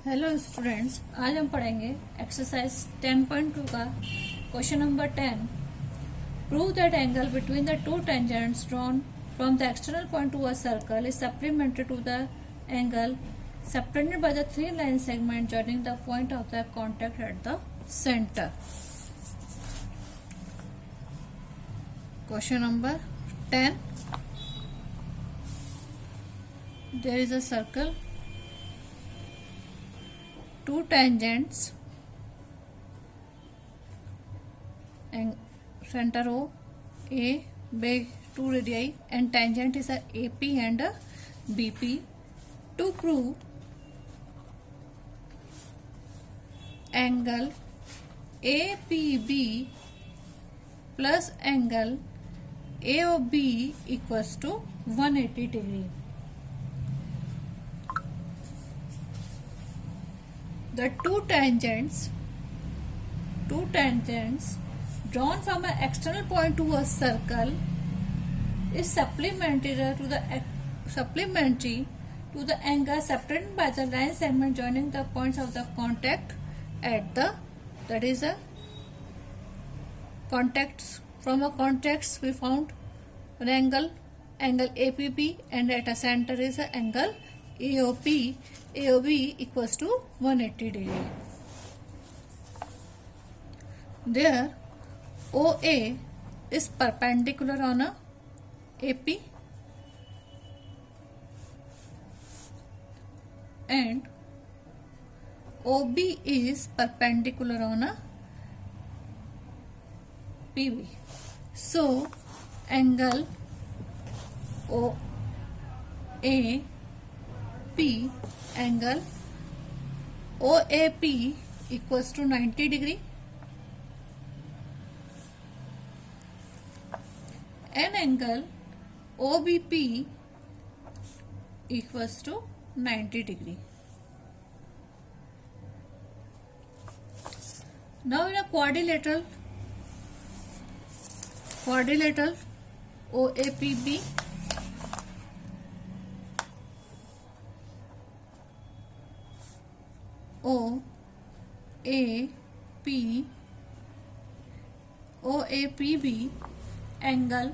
Hello students, आज हम पढ़ेंगे एक्सरसाइज 10.2 का question number 10। Prove that angle between the two tangents drawn from the external point to a circle is supplementary to the angle subtended by the three line segment joining the point of the contact at the centre. Question number 10, there is a circle, two tangents and center O, A, B, two radii and tangent is a AP and a BP. To prove angle APB plus angle AOB equals to 180 degree. The two tangents drawn from an external point to a circle is supplementary to the angle subtended by the line segment joining the points of the contact at the, that is a contacts. From a contacts we found an angle APB, and at a center is an angle AOB equals to 180 degree. There OA is perpendicular on a AP and OB is perpendicular on a PB. So angle angle OAP equals to 90 degree and angle OBP equals to 90 degree. Now in a quadrilateral OAPB OAPB angle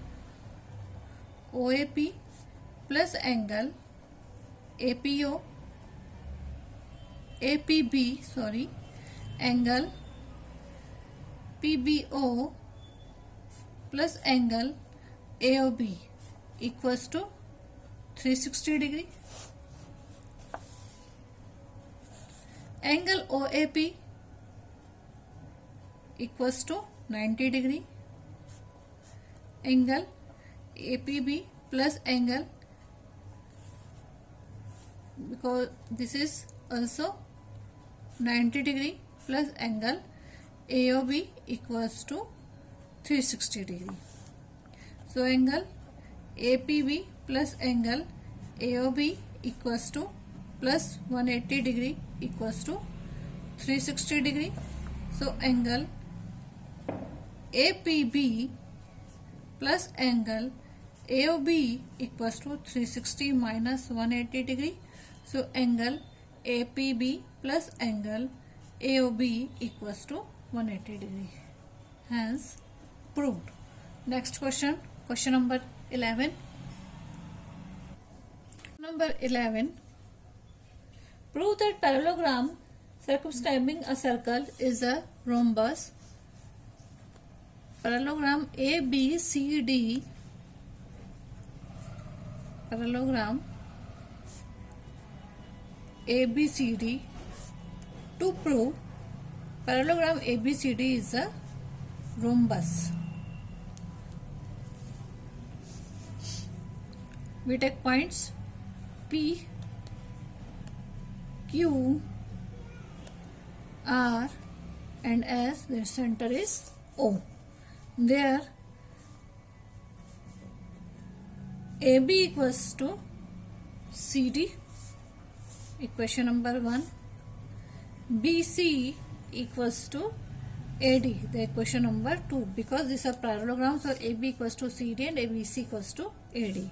OAP plus angle APB angle PBO plus angle AOB equals to 360 degree. Angle OAP equals to 90 degree. Angle APB plus angle, because this is also 90 degree, plus angle AOB equals to 360 degree. So angle APB plus angle AOB equals to plus 180 degree equals to 360 degree. So angle APB plus angle AOB equals to 360 minus 180 degree. So angle APB plus angle AOB equals to 180 degree. Hence proved. Next question number 11. Number 11. Prove that parallelogram circumscribing a circle is a rhombus. Parallelogram ABCD. Parallelogram ABCD. To prove parallelogram ABCD is a rhombus, we take points P, Q, R and S. Their center is O. There AB equals to CD, equation number 1. BC equals to AD, the equation number 2, because this is a parallelogram, so AB equals to CD and ABC equals to AD.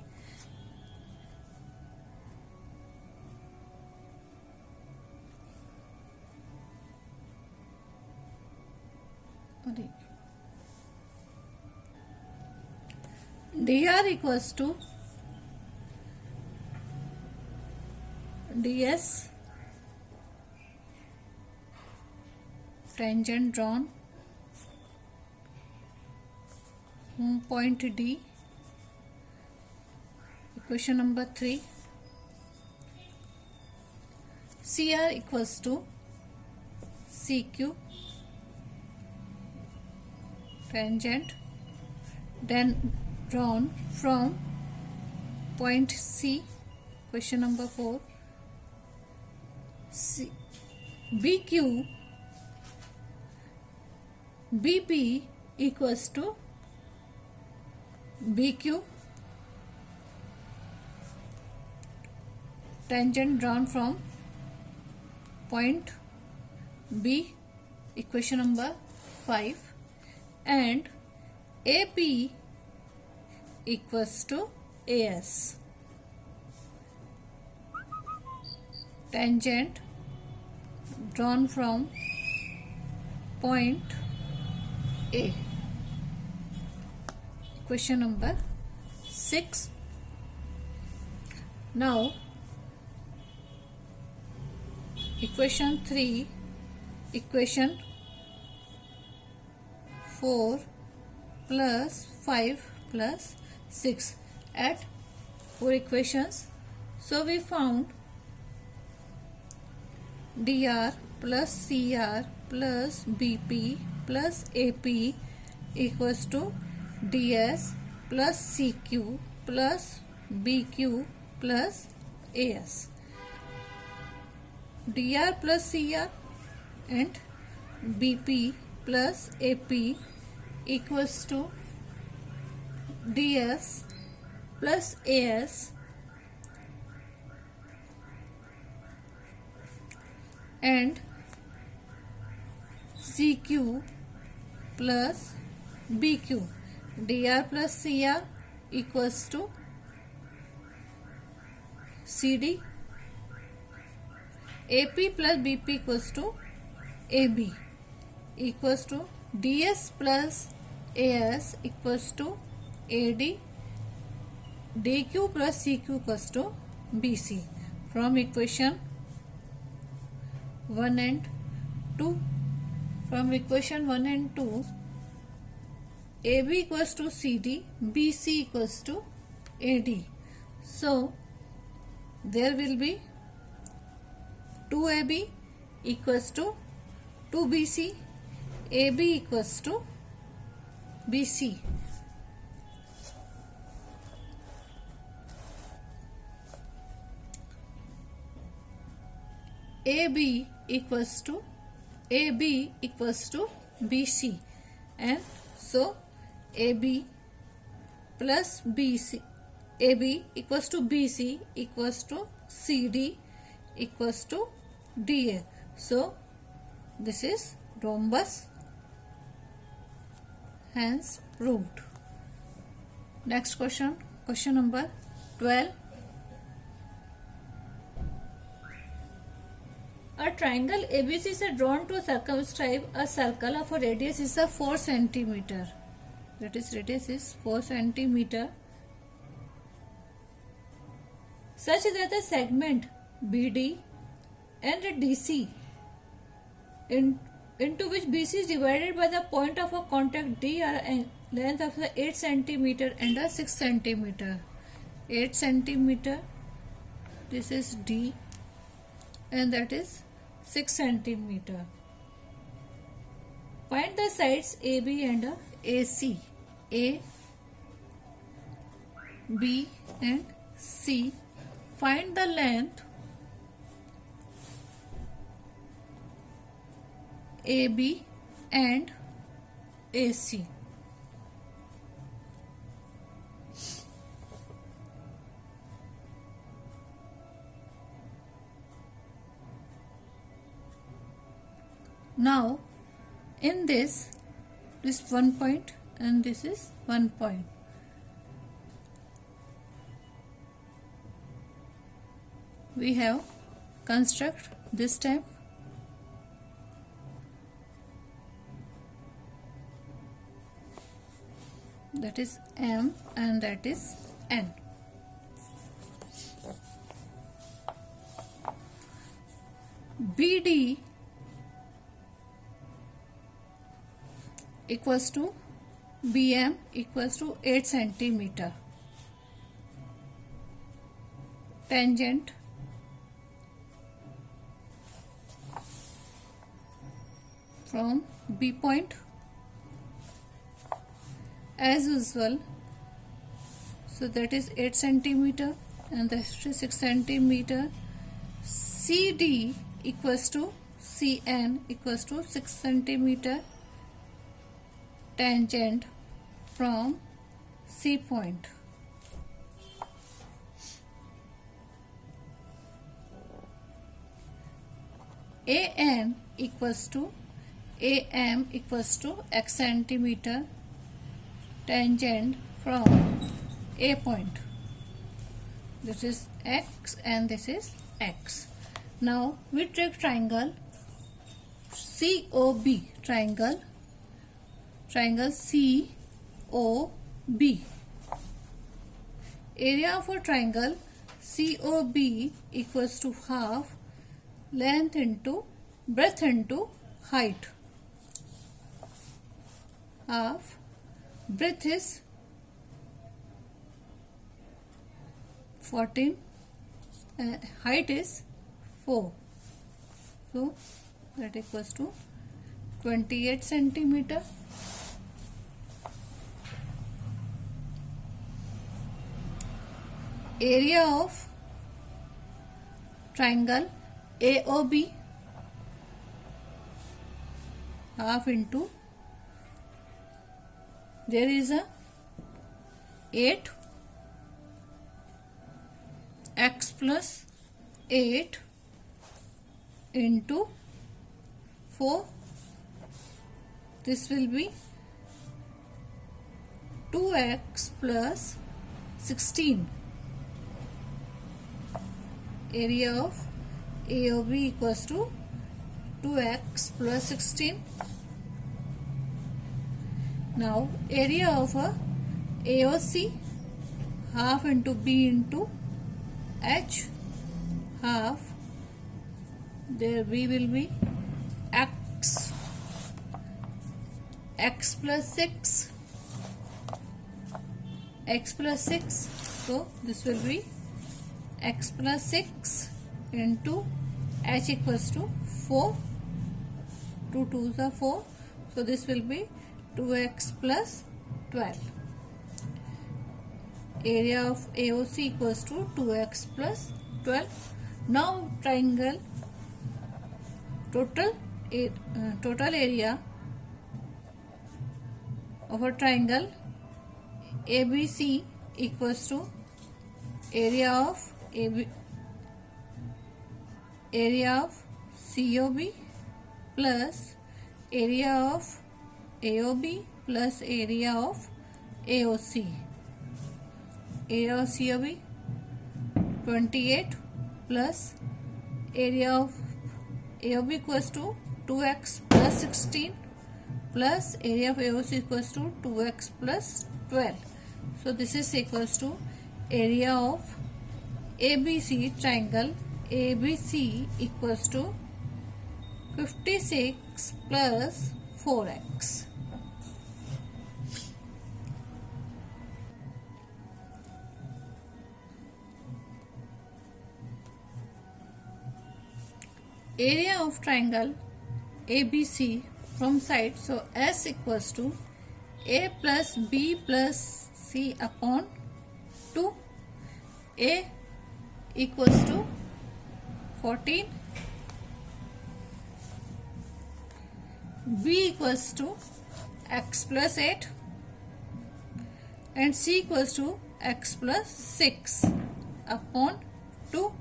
sorry, dr equals to ds tangent drawn from point D. Equation number 3. CR equals to CQ tangent then drawn from point C. Question number 4. BQ BP equals to BQ tangent drawn from point B. Equation number 5. And AP equals to AS tangent drawn from point A. Question number 6. Now equation 3, equation 4 plus 5 plus 6. Add 4 equations. So we found dr plus cr plus bp plus ap equals to ds plus cq plus bq plus as. dr plus cr and bp plus ap equals to ds plus as and CQ plus BQ. dr plus cr equals to CD. AP plus BP equals to AB equals to DS plus AS equals to AD. DQ plus CQ equals to BC. From equation 1 and 2. From equation 1 and 2, AB equals to CD, BC equals to AD. So, there will be 2AB equals to 2BC, AB equals to BC. AB equals to BC, and so AB plus BC, AB equals to BC equals to CD equals to DA. So this is rhombus, hence proved. Next question, question number 12. A triangle ABC is drawn to circumscribe a circle of a radius is 4 centimeter. That is, radius is 4 centimeter. Such that the segment BD and DC into which BC is divided by the point of a contact D are a length of 8 centimeter and a 6 centimeter. 8 centimeter. This is D, and that is 6 centimeter. Find the sides AB and AC. A, B and C. Find the length AB and AC. Now, in this 1 point and this is 1 point. We have construct this type. that is M and that is N. BD equals to BM equals to 8 centimeter. Tangent from B point as usual, so that is 8 centimeter and that is 6 centimeter. CD equals to CN equals to 6 centimeter tangent from C point. AN equals to AM equals to X centimeter tangent from A point. This is X and this is X. Now we take triangle COB, triangle COB. Area of a triangle COB equals to half length into breadth into height. Half breadth is 14, height is 4, so that equals to 28 centimeter. Area of triangle AOB, half into, there is a 8 x plus 8 into 4, this will be 2x plus 16. Area of AOB equals to 2x plus 16. Now area of a AOC, half into B into H, half, there B will be x plus 6, x plus 6, so this will be x plus 6 into H equals to 4, 2 2s are 4, so this will be 2x plus 12. Area of AOC equals to 2x plus 12. Now triangle total area of a triangle ABC equals to area of COB plus area of AOB plus area of AOC. Area of COB 28 plus area of AOB equals to 2x plus 16 plus area of AOC equals to 2x plus 12. So this is equals to area of ABC triangle ABC equals to 56 plus 4x. Area of triangle ABC from side, so S equals to A plus B plus C upon 2. A equals to 14, B equals to x plus 8 and C equals to x plus 6 upon 2.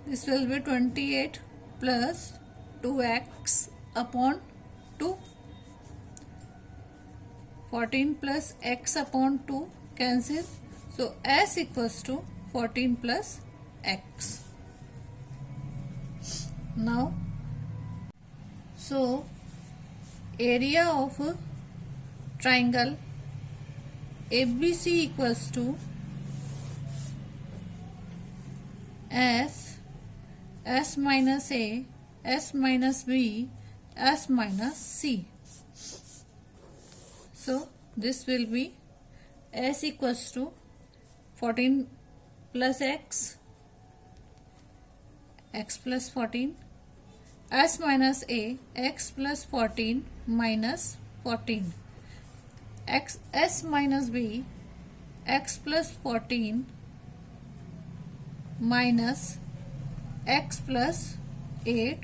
This will be 28 plus 2x upon 2. 14 plus x upon 2 cancel. So S equals to 14 plus x. Now, so area of triangle ABC equals to S minus A, S minus B, S minus C. So this will be S equals to 14 plus X, X plus 14, S minus A, X plus 14 minus 14, X, S minus B, X plus 14 minus X plus 8,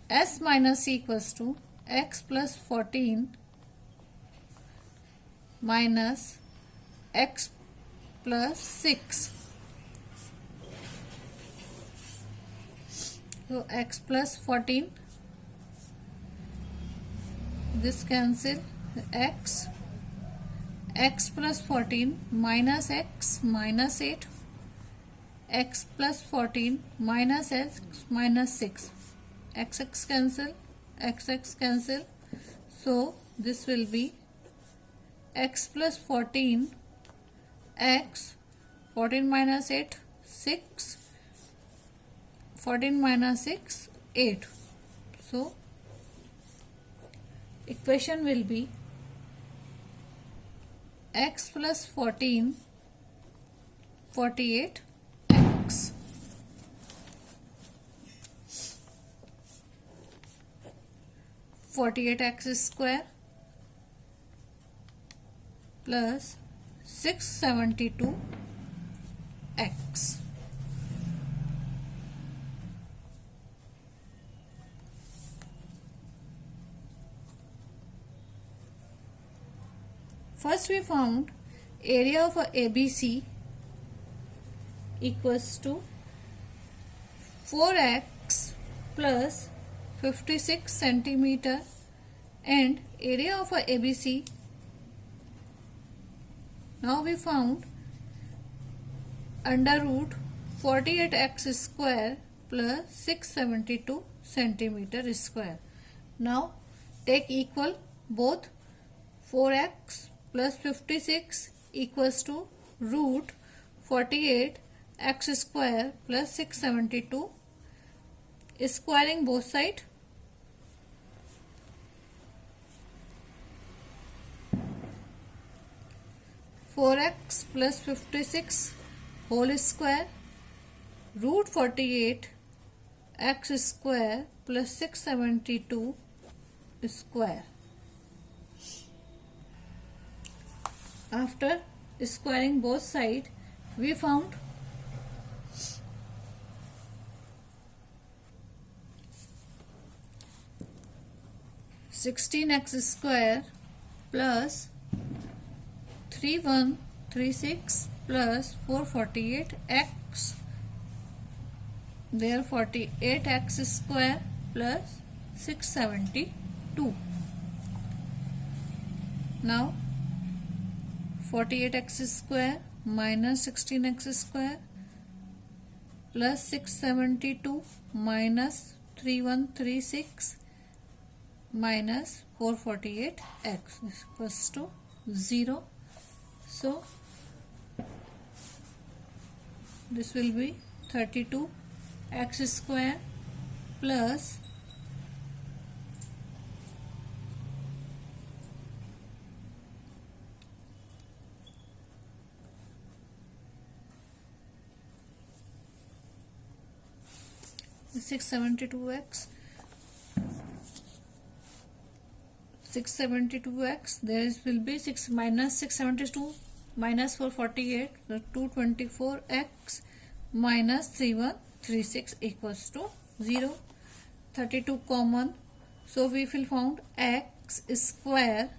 S minus C equals to X plus 14 minus X plus 6. So X plus 14, this cancel, X plus 14 minus X minus 8, X plus 14 minus X minus 6, X cancel, X cancel. So this will be X plus 14, X, 14 minus 8, 6, 14 minus 6, 8. So equation will be X plus 14, 48, X. X square plus 672 X. First we found area of a ABC equals to 4x plus 56 centimeter, and area of a ABC. Now we found under root 48x square plus 672 centimeter square. Now take equal both. 4x plus 56 equals to root 48 x square plus 672. Squaring both sides. Four x plus 56 whole square root 48 x square plus 672 square. After squaring both sides, we found 16x square plus 3136 plus 448x. There 48x square plus 672. Now 48x square minus 16x square plus 672 minus 3136 minus 448x is equals to 0. So this will be 32x square plus 672x. 672x, there is will be 6 minus 672 minus 448, so 224x minus 3136 equals to 0. 32 common, so we will found x square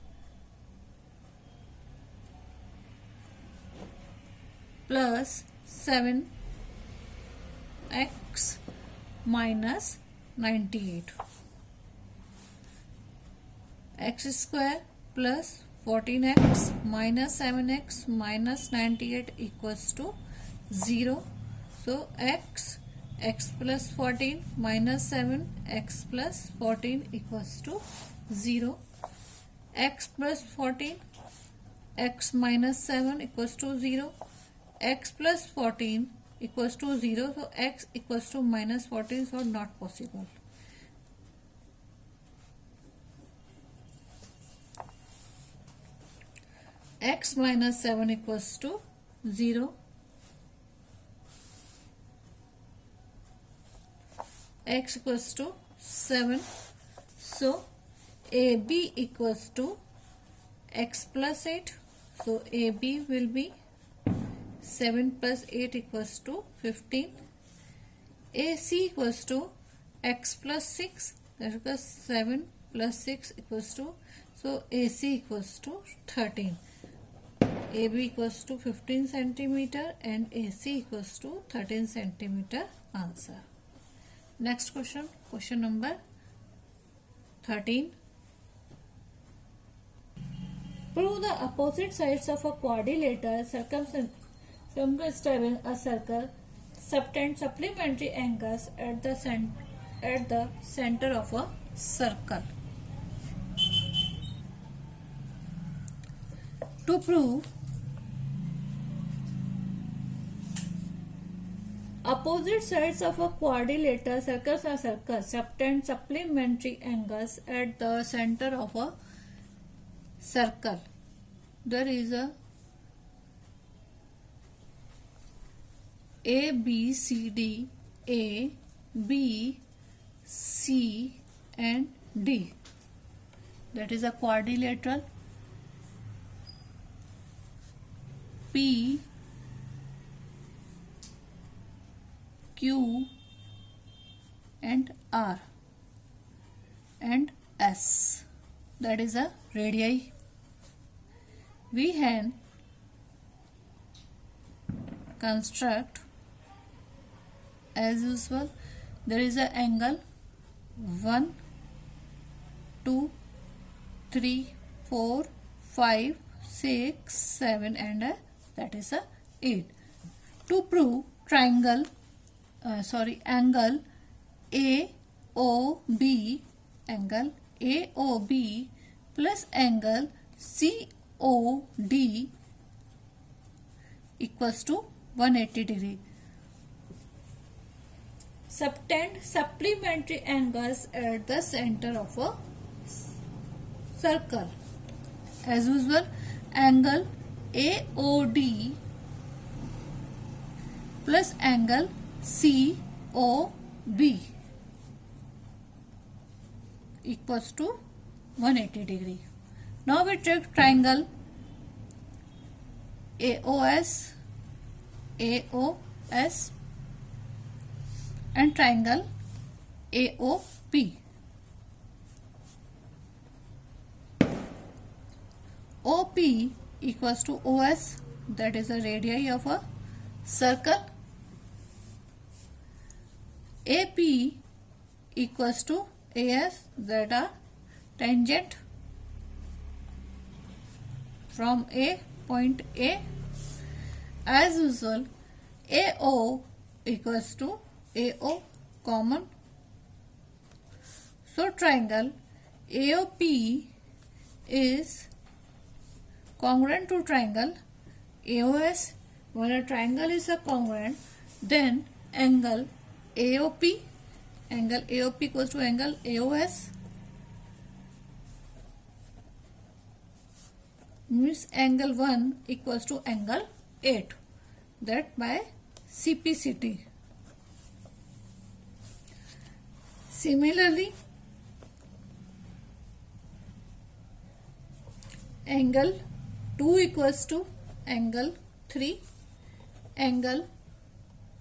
plus 7x minus 98. X square plus 14x minus 7x minus 98 equals to 0. So x x plus 14 minus 7 x plus 14 equals to 0. X plus 14 x minus 7 equals to 0. X plus 14 equals to 0. So x equals to minus 14, so not possible. X minus 7 equals to 0. X equals to 7. So AB equals to x plus 8. So AB will be 7 plus 8 equals to 15. AC equals to x plus 6. That is 7 plus 6 equals to, so AC equals to 13. AB equals to 15 centimeter and AC equals to 13 centimeter. Answer. Next question, question number 13. Prove the opposite sides of a quadrilateral circumscribing a circle. Subtend supplementary angles at the center of a circle. To prove opposite sides of a quadrilateral circle, subtend supplementary angles at the center of a circle. There is a B, C, D, A, B, C and D. That is a quadrilateral. P, Q and R and S. That is a radii. We can construct as usual. There is an angle 1, 2, 3, 4, 5, 6, 7 and that is a 8. To prove angle AOB, angle AOB plus angle COD equals to 180 degree. Subtend supplementary angles at the center of a circle. As usual, angle AOD plus angle COB equals to 180 degree. Now we take triangle AOS and triangle AOP. OP equals to OS, that is a radii of a circle. AP equals to AS, that are tangent from point A. As usual, AO equals to AO common. So triangle AOP is congruent to triangle AOS. When a triangle is a congruent, then angle AOP equals to angle AOS, means angle 1 equals to angle 8, that by CPCT. Similarly, angle 2 equals to angle 3, angle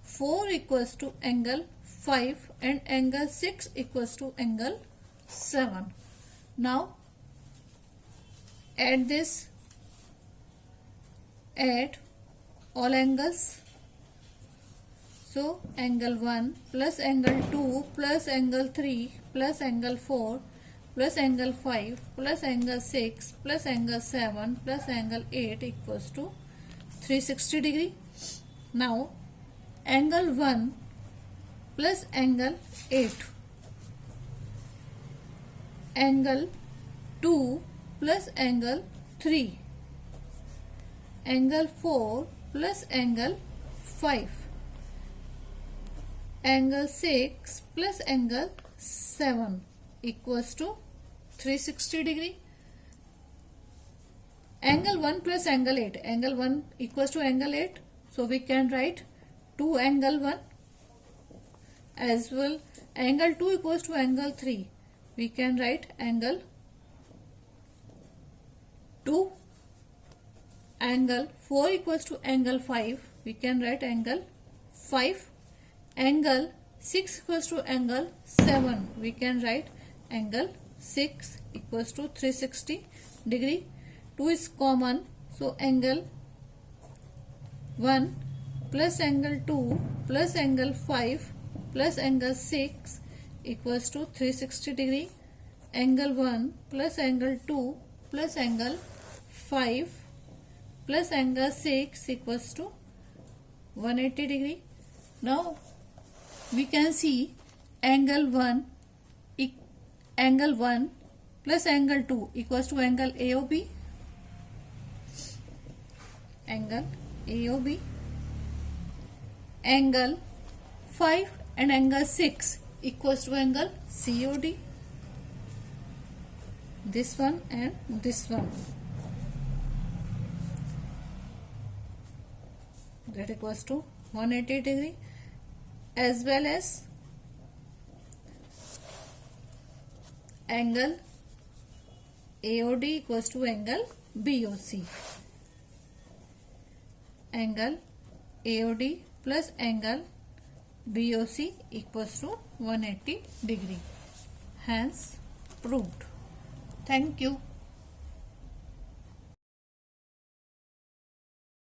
4 equals to angle 5 and angle 6 equals to angle 7. Now add this, add all angles. So angle 1 plus angle 2 plus angle 3 plus angle 4 plus angle 5 plus angle 6 plus angle 7 plus angle 8 equals to 360 degree. Now angle 1 plus angle 8. Angle 2 plus angle 3. Angle 4 plus angle 5. Angle 6 plus angle 7 equals to 360 degree. Angle 1 plus angle 8. Angle 1 equals to angle 8. So we can write 2 angle 1. As well, angle 2 equals to angle 3. We can write angle 2. Angle 4 equals to angle 5. We can write angle 5. Angle 6 equals to angle 7. We can write angle 6 equals to 360 degree. 2 is common. So angle 1 plus angle 2 plus angle 5 plus angle 6 equals to 360 degree. Angle 1 plus angle 2 plus angle 5 plus angle 6 equals to 180 degree. Now we can see angle 1 plus angle 2 equals to angle AOB. Angle AOB. Angle 5 and angle 6 equals to angle COD. This one and this one. That equals to 180 degree, as well as angle AOD equals to angle BOC. Angle AOD plus angle BOC equals to 180 degree. Hence proved. Thank you.